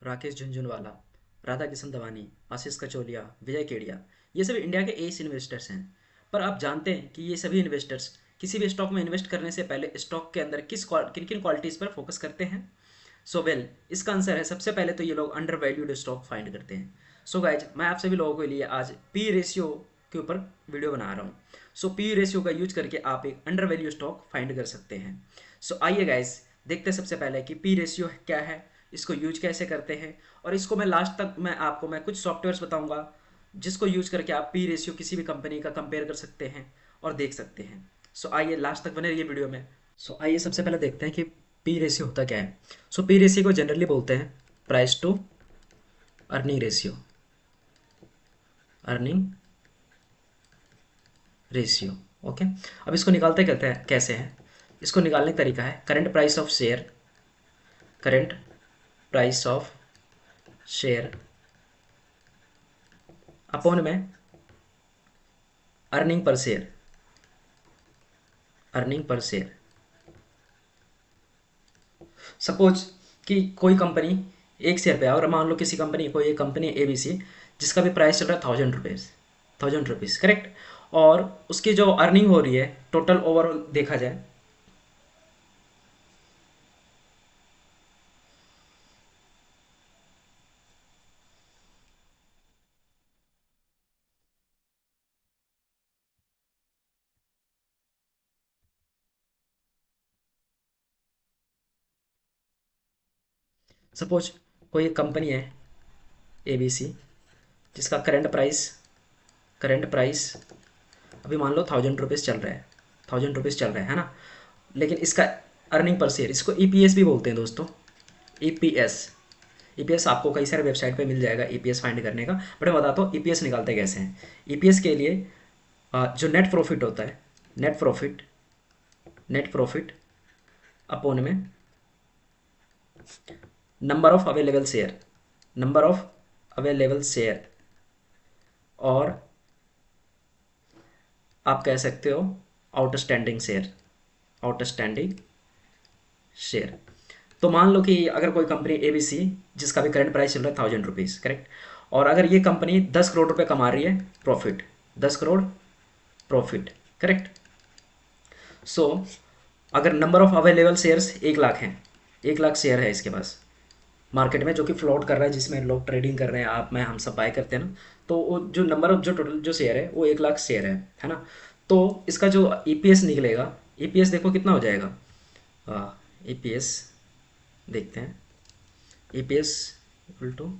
राकेश झुनझुनवाला, राधा किशन दवानी, आशीष कचौलिया, विजय केडिया, ये सभी इंडिया के एस इन्वेस्टर्स हैं। पर आप जानते हैं कि ये सभी इन्वेस्टर्स किसी भी स्टॉक में इन्वेस्ट करने से पहले स्टॉक के अंदर किन किन क्वालिटीज़ पर फोकस करते हैं? सो वेल, इसका आंसर है सबसे पहले तो ये लोग अंडर वैल्यूड स्टॉक फाइंड करते हैं। सो गाइज, मैं आप सभी लोगों के लिए आज पी रेशियो के ऊपर वीडियो बना रहा हूँ। सो पी रेशियो का यूज करके आप एक अंडर वैल्यू स्टॉक फाइंड कर सकते हैं। सो आइए गाइज, देखते हैं सबसे पहले कि पी रेशियो क्या है, इसको यूज कैसे करते हैं, और इसको मैं लास्ट तक मैं कुछ सॉफ्टवेयर्स बताऊंगा जिसको यूज करके आप पी रेशियो किसी भी कंपनी का कंपेयर कर सकते हैं और देख सकते हैं। सो आइए लास्ट तक बने रहिए वीडियो में। सो आइए सबसे पहले देखते हैं कि पी रेशियो होता क्या है। सो पी रेशियो को जनरली बोलते हैं price to earning ratio. Earning ratio, okay. अब इसको निकालते कहते हैं कैसे हैं। इसको निकालने का तरीका है current price of share, current price of share upon में earning per share, earning per share. Suppose कि कोई कंपनी एक शेयर पे है, और मान लो किसी कंपनी, कोई एक कंपनी ए बी सी, जिसका भी प्राइस चल रहा है 1000 रुपीज़, 1000 रुपीज़, करेक्ट। और उसकी जो अर्निंग हो रही है टोटल ओवरऑल देखा जाए, सपोज कोई एक कंपनी है ए बी सी, जिसका करंट प्राइस अभी मान लो 1000 रुपीज़ चल रहा है, 1000 रुपीज़ चल रहा है ना। लेकिन इसका अर्निंग पर शेयर, इसको ई पी एस भी बोलते हैं दोस्तों, ई पी एस। ई पी एस आपको कई सारे वेबसाइट पे मिल जाएगा ई पी एस फाइंड करने का, बट मैं बताता हूँ ई पी एस निकालते कैसे हैं। ई पी एस के लिए जो नेट प्रॉफिट होता है, net profit, net profit upon में number of available share, number of available share, और आप कह सकते हो आउटस्टैंडिंग शेयर, आउटस्टैंडिंग शेयर। तो मान लो कि अगर कोई कंपनी ए बी सी, जिसका भी करंट प्राइस चल रहा है 1000 रुपीज़, करेक्ट, और अगर ये कंपनी 10 करोड़ रुपए कमा रही है प्रॉफिट, 10 करोड़ प्रॉफिट, करेक्ट। सो अगर number of available shares 1 lakh हैं, 1 लाख शेयर है इसके पास मार्केट में, जो कि फ्लोट कर रहा है, जिसमें लोग ट्रेडिंग कर रहे हैं, आप मैं हम सब बाय करते हैं ना। तो वो जो नंबर ऑफ जो टोटल जो शेयर है वो 1 लाख शेयर है ना। तो इसका जो ई पी एस निकलेगा, ई पी एस देखो कितना हो जाएगा। ई पी एस देखते हैं, E P S equal to,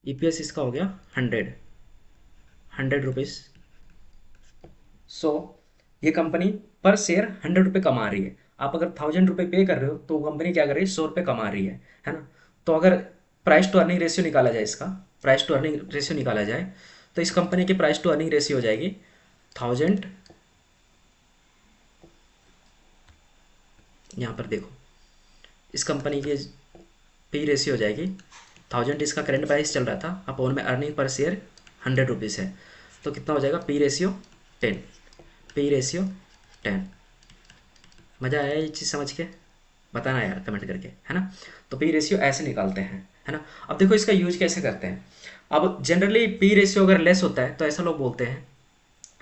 E P S इसका हो गया 100 रुपीज़। सो ये कंपनी पर शेयर 100 रुपये कमा रही है। आप अगर 1000 रुपये पे कर रहे हो तो कंपनी क्या कर रही है, 100 रुपये कमा रही है ना। तो अगर प्राइस टू अर्निंग रेशियो निकाला जाए, इसका प्राइस टू अर्निंग रेशियो निकाला जाए, तो इस कंपनी की प्राइस टू अर्निंग रेशियो हो जाएगी 1000। यहाँ पर देखो, इस कंपनी की पी रेशियो हो जाएगी 1000, इसका करंट प्राइस चल रहा था, अपॉन में अर्निंग पर शेयर 100 रुपीज़ है। तो कितना हो जाएगा, पी रेशियो 10, पी रेशियो 10। मज़ा आया ये चीज़ समझ के? बताना यार कमेंट करके, है ना। तो पी रेशियो ऐसे निकालते हैं, है ना। अब देखो इसका यूज कैसे करते हैं। अब जनरली पी रेशियो अगर लेस होता है तो ऐसा लोग बोलते हैं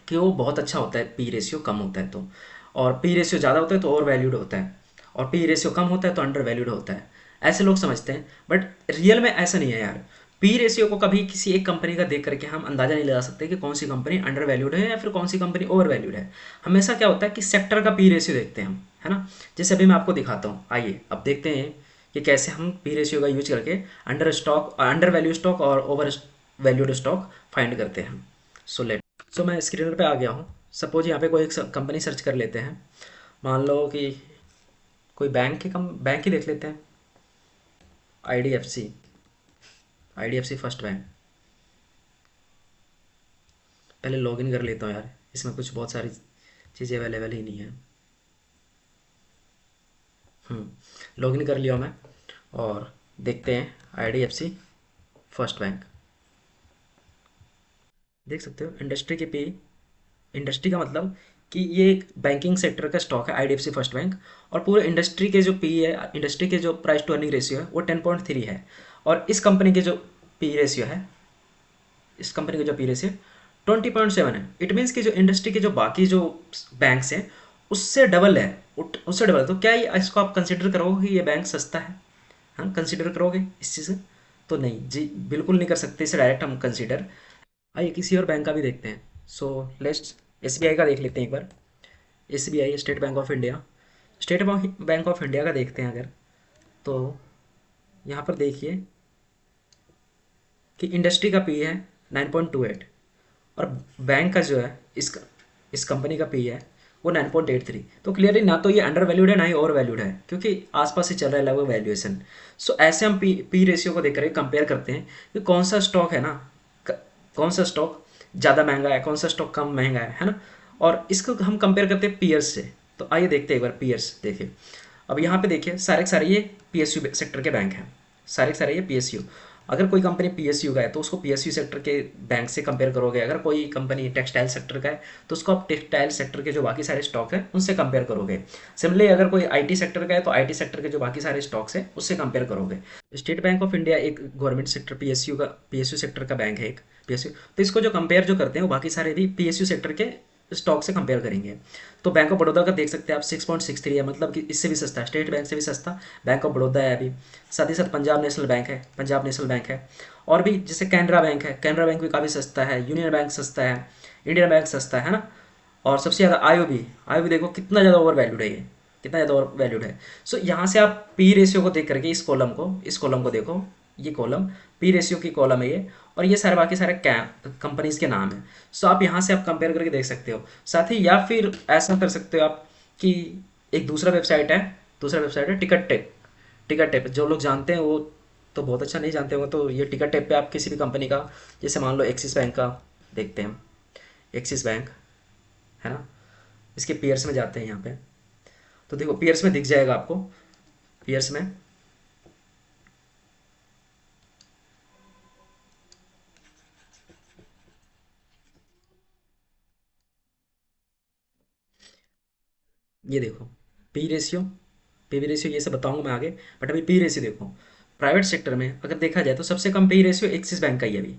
कि वो बहुत अच्छा होता है, पी रेशियो कम होता है तो, और पी रेशियो ज़्यादा होता है तो ओवर वैल्यूड होता है, और पी रेशियो कम होता है तो अंडर वैल्यूड होता है। ऐसे लोग समझते हैं, बट रियल में ऐसा नहीं है यार। पी रेशियो को कभी किसी एक कंपनी का देख करके हम अंदाज़ा नहीं लगा सकते कि कौन सी कंपनी अंडर वैल्यूड है या फिर कौन सी कंपनी ओवर वैल्यूड है। हमेशा क्या होता है कि सेक्टर का पी रेशियो देखते हैं हम, है ना। जैसे अभी मैं आपको दिखाता हूँ, आइए अब देखते हैं कि कैसे हम पी रेशियो का यूज करके अंडर वैल्यू स्टॉक और ओवर वैल्यूड स्टॉक फाइंड करते हैं। सो मैं स्क्रीन पे आ गया हूँ। सपोज यहाँ पे कोई एक कंपनी सर्च कर लेते हैं, मान लो कि कोई बैंक ही देख लेते हैं, I D F C, I D F C first bank. पहले लॉगिन कर लेता हूँ यार, इसमें कुछ बहुत सारी चीज़ें अवेलेबल ही नहीं है। लॉगिन कर लिया मैं और देखते हैं IDFC फर्स्ट बैंक। देख सकते हो इंडस्ट्री के पी, इंडस्ट्री का मतलब कि ये एक बैंकिंग सेक्टर का स्टॉक है IDFC फर्स्ट बैंक। और पूरे इंडस्ट्री के जो पी है, इंडस्ट्री के जो प्राइस टू अर्निंग रेशियो है वो 10.3 है। और इस कंपनी के जो पी रेशियो है, इस कंपनी का जो पी रेशियो 20.7 है। इट मीन्स कि जो इंडस्ट्री के जो बाकी जो बैंक्स हैं उससे डबल है, उससे डबल है। तो क्या ये इसको आप कंसिडर करोगे कि ये बैंक सस्ता है? हाँ, कंसिडर करोगे इस चीज़ से? तो नहीं जी, बिल्कुल नहीं कर सकते इसे डायरेक्ट हम कंसिडर। आइए किसी और बैंक का भी देखते हैं। सो लेट्स SBI का देख लेते हैं एक बार। SBI, state bank of India. State bank of India का देखते हैं अगर, तो यहाँ पर देखिए कि इंडस्ट्री का पी है 9.28 और बैंक का जो है इस कंपनी का पी है वो 9.83। तो क्लियरली ना तो ये अंडर वैल्यूड है ना ही ओवर वैल्यूड है, क्योंकि आसपास ही चल रहा है लगभग वैल्यूएशन। सो ऐसे हम पी रेशियो को देख कर कंपेयर करते हैं कि कौन सा स्टॉक है ना, कौन सा स्टॉक ज़्यादा महंगा है, कौन सा स्टॉक कम महंगा है ना। और इसको हम कंपेयर करते हैं पीयर्स से। तो आइए देखते हैं एक बार पीयर्स देखिए। अब यहाँ पे देखिए सारे के सारे ये PSU सेक्टर के बैंक हैं, सारे के सारे ये PSU। अगर कोई कंपनी PSU का है तो उसको PSU सेक्टर के बैंक से कंपेयर करोगे। अगर कोई कंपनी टेक्सटाइल सेक्टर का है तो उसको आप टेक्सटाइल सेक्टर के जो बाकी सारे स्टॉक हैं उनसे कंपेयर करोगे। सिमिलरली अगर कोई IT सेक्टर का है तो IT सेक्टर के जो बाकी सारे स्टॉक्स हैं उससे कंपेयर करोगे। स्टेट बैंक ऑफ इंडिया एक गवर्नमेंट सेक्टर PSU सेक्टर का बैंक है, एक PSU। तो इसको जो कंपेयर जो करते हैं वो बाकी सारे भी PSU सेक्टर के स्टॉक से कंपेयर करेंगे। तो बैंक ऑफ बड़ौदा का देख सकते हैं आप 6.63 है, मतलब कि इससे भी सस्ता है, स्टेट बैंक से भी सस्ता बैंक ऑफ बड़ौदा है अभी। साथ ही साथ पंजाब नेशनल बैंक है, पंजाब नेशनल बैंक है। और भी जैसे कैनरा बैंक है, कैनरा बैंक भी काफ़ी सस्ता है। यूनियन बैंक सस्ता है, इंडियन बैंक सस्ता है ना। और सबसे ज़्यादा IOB देखो कितना ज़्यादा ओवर वैल्यूड है, ये कितना ज़्यादा ओवर वैल्यूड है। सो यहाँ से आप पी रेशियो को देख करके इस कॉलम को देखो, ये कॉलम पी रेशियो की कॉलम है ये। और ये सारे बाकी सारे कंपनीज के नाम है। सो आप यहाँ से आप कंपेयर करके देख सकते हो। साथ ही या फिर ऐसा कर सकते हो आप कि एक दूसरा वेबसाइट है टिकट टेप। जो लोग जानते हैं वो तो बहुत अच्छा, नहीं जानते होंगे तो ये टिकट टेप पे आप किसी भी कंपनी का, जैसे मान लो एक्सिस बैंक का देखते हैं हम, एक्सिस बैंक है ना। इसके पेयर्स में जाते हैं यहाँ पे, तो देखो पेयर्स में दिख जाएगा आपको, पेयर्स में ये देखो पी रेशियो ये सब बताऊंगा मैं आगे। बट अभी पी रेशियो देखो, प्राइवेट सेक्टर में अगर देखा जाए तो सबसे कम पी रेशियो एक्सिस बैंक का ही है अभी,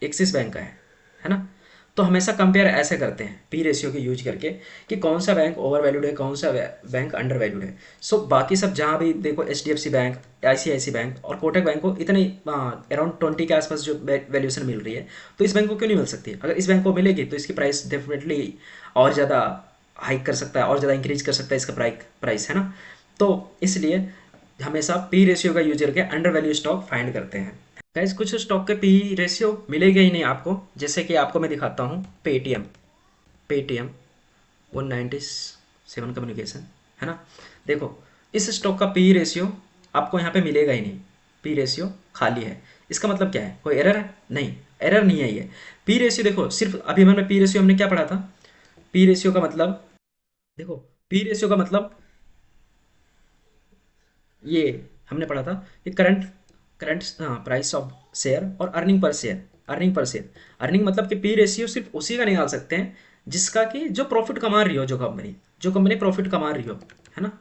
एक्सिस बैंक का है ना। तो हमेशा कंपेयर ऐसे करते हैं पी रेशियो की यूज करके कि कौन सा बैंक ओवर वैल्यूड है, कौन सा बैंक अंडर वैल्यूड है। सो बाकी सब जहाँ भी देखो HDFC बैंक, ICICI बैंक और कोटक बैंक को इतने अराउंड 20 के आसपास जो वैल्यूएशन मिल रही है, तो इस बैंक को क्यों नहीं मिल सकती? अगर इस बैंक को मिलेगी तो इसकी प्राइस डेफिनेटली और ज़्यादा हाइक कर सकता है, और ज़्यादा इंक्रीज कर सकता है इसका प्राइस है ना। तो इसलिए हमेशा पी रेशियो का यूज करके अंडर वैल्यू स्टॉक फाइंड करते हैं। गाइस कुछ स्टॉक के पी रेशियो मिलेगा ही नहीं आपको, जैसे कि आपको मैं दिखाता हूँ पेटीएम 197 कम्युनिकेशन है ना। देखो इस स्टॉक का पी रेशियो आपको यहाँ पे मिलेगा ही नहीं, पी रेशियो खाली है। इसका मतलब क्या है? कोई एरर है? नहीं, एरर नहीं है ये। पी रेशियो देखो, सिर्फ अभी हमने पी रेशियो हमने क्या पढ़ा था? पी रेशियो का मतलब देखो, पी रेशियो का मतलब ये हमने पढ़ा था कि current current price of share और अर्निंग मतलब कि पी रेशियो सिर्फ उसी का निकाल सकते हैं जिसका कि जो प्रॉफिट कमा रही हो, जो कंपनी प्रॉफिट कमा रही हो, है ना।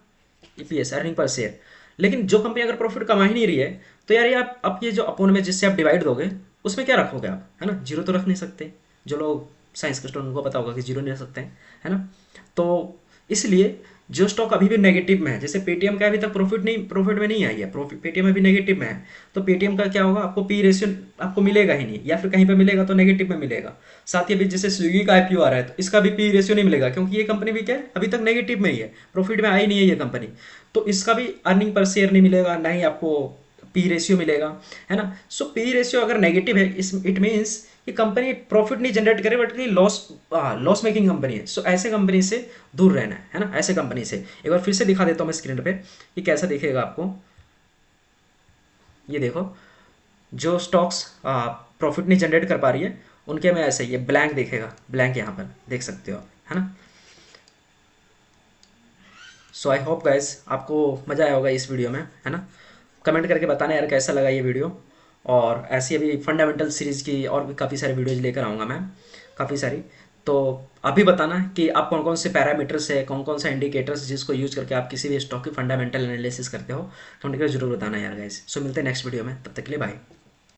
EPS earning per share. लेकिन जो कंपनी अगर प्रॉफिट कमा ही नहीं रही है तो यार ये आप ये जो अपोन में जिससे आप डिवाइड दोगे उसमें क्या रखोगे आप, है ना। जीरो तो रख नहीं सकते, जो लोग साइंस के स्टूडेंट उनको पता होगा कि जीरो नहीं रख सकते हैं, है ना। तो इसलिए जो स्टॉक अभी भी नेगेटिव में है, जैसे पेटीएम का अभी तक प्रॉफिट में नहीं आई है, प्रॉफिट पेटीएम अभी नेगेटिव में है, तो पेटीएम का क्या होगा? आपको पी रेशियो आपको मिलेगा ही नहीं, या फिर कहीं पे मिलेगा तो नेगेटिव में मिलेगा। साथ ही अभी जैसे स्विगी का IPO आ रहा है तो इसका भी पी रेशियो नहीं मिलेगा, क्योंकि ये कंपनी भी क्या है, अभी तक नेगेटिव में ही है, प्रॉफिट में आई नहीं है ये कंपनी। तो इसका भी अर्निंग पर शेयर नहीं मिलेगा, ना ही आपको पी रेशियो मिलेगा, है ना। सो पी रेशियो अगर नेगेटिव है, इस इट मीन्स ये कंपनी प्रॉफिट नहीं जनरेट करे बट लॉस मेकिंग कंपनी है। सो ऐसे कंपनी से दूर रहना है ना, ऐसे कंपनी से। एक बार फिर से दिखा देता हूँ मैं स्क्रीन पे कि कैसा दिखेगा आपको। ये देखो, जो स्टॉक्स प्रॉफिट नहीं जनरेट कर पा रही है उनके में ऐसे ये ब्लैंक दिखेगा, ब्लैंक यहाँ पर देख सकते हो, है ना। सो आई होप गाइस आपको मज़ा आया होगा इस वीडियो में, है ना। कमेंट करके बताना यार कैसा लगा ये वीडियो। और ऐसी अभी फंडामेंटल सीरीज़ की और भी काफ़ी सारी वीडियोज़ लेकर आऊँगा मैं, काफ़ी सारी। तो आप भी बताना कि आप कौन कौन से पैरामीटर्स है, कौन कौन सा इंडिकेटर्स जिसको यूज़ करके आप किसी भी स्टॉक की फंडामेंटल एनालिसिस करते हो, कमेंट करके जरूर बताना यार गाइस। सो मिलते हैं नेक्स्ट वीडियो में, तब तक के लिए बाय।